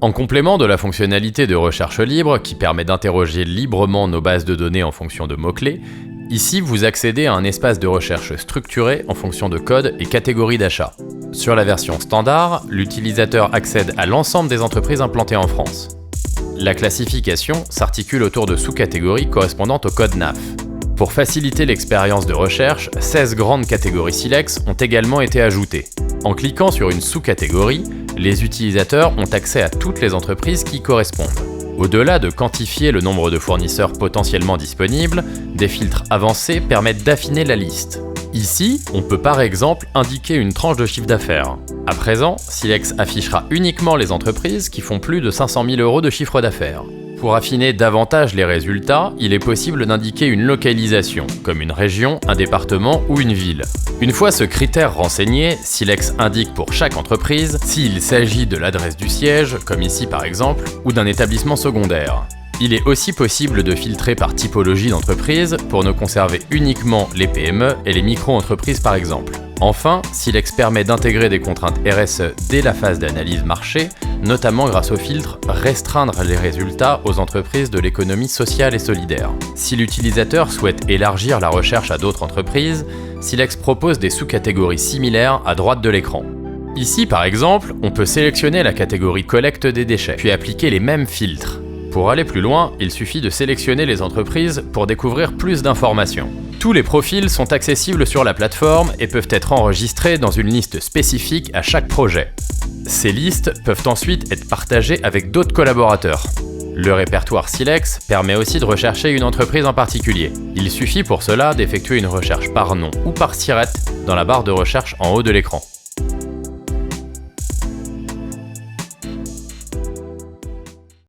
En complément de la fonctionnalité de recherche libre qui permet d'interroger librement nos bases de données en fonction de mots-clés, ici vous accédez à un espace de recherche structuré en fonction de codes et catégories d'achat. Sur la version standard, l'utilisateur accède à l'ensemble des entreprises implantées en France. La classification s'articule autour de sous-catégories correspondant au code NAF. Pour faciliter l'expérience de recherche, 16 grandes catégories Silex ont également été ajoutées. En cliquant sur une sous-catégorie, les utilisateurs ont accès à toutes les entreprises qui y correspondent. Au-delà de quantifier le nombre de fournisseurs potentiellement disponibles, des filtres avancés permettent d'affiner la liste. Ici, on peut par exemple indiquer une tranche de chiffre d'affaires. À présent, Silex affichera uniquement les entreprises qui font plus de 500 000 € de chiffre d'affaires. Pour affiner davantage les résultats, il est possible d'indiquer une localisation, comme une région, un département ou une ville. Une fois ce critère renseigné, Silex indique pour chaque entreprise s'il s'agit de l'adresse du siège, comme ici par exemple, ou d'un établissement secondaire. Il est aussi possible de filtrer par typologie d'entreprise pour ne conserver uniquement les PME et les micro-entreprises par exemple. Enfin, Silex permet d'intégrer des contraintes RSE dès la phase d'analyse marché, notamment grâce au filtre « Restreindre les résultats aux entreprises de l'économie sociale et solidaire ». Si l'utilisateur souhaite élargir la recherche à d'autres entreprises, Silex propose des sous-catégories similaires à droite de l'écran. Ici par exemple, on peut sélectionner la catégorie collecte des déchets, puis appliquer les mêmes filtres. Pour aller plus loin, il suffit de sélectionner les entreprises pour découvrir plus d'informations. Tous les profils sont accessibles sur la plateforme et peuvent être enregistrés dans une liste spécifique à chaque projet. Ces listes peuvent ensuite être partagées avec d'autres collaborateurs. Le répertoire Silex permet aussi de rechercher une entreprise en particulier. Il suffit pour cela d'effectuer une recherche par nom ou par SIRET dans la barre de recherche en haut de l'écran.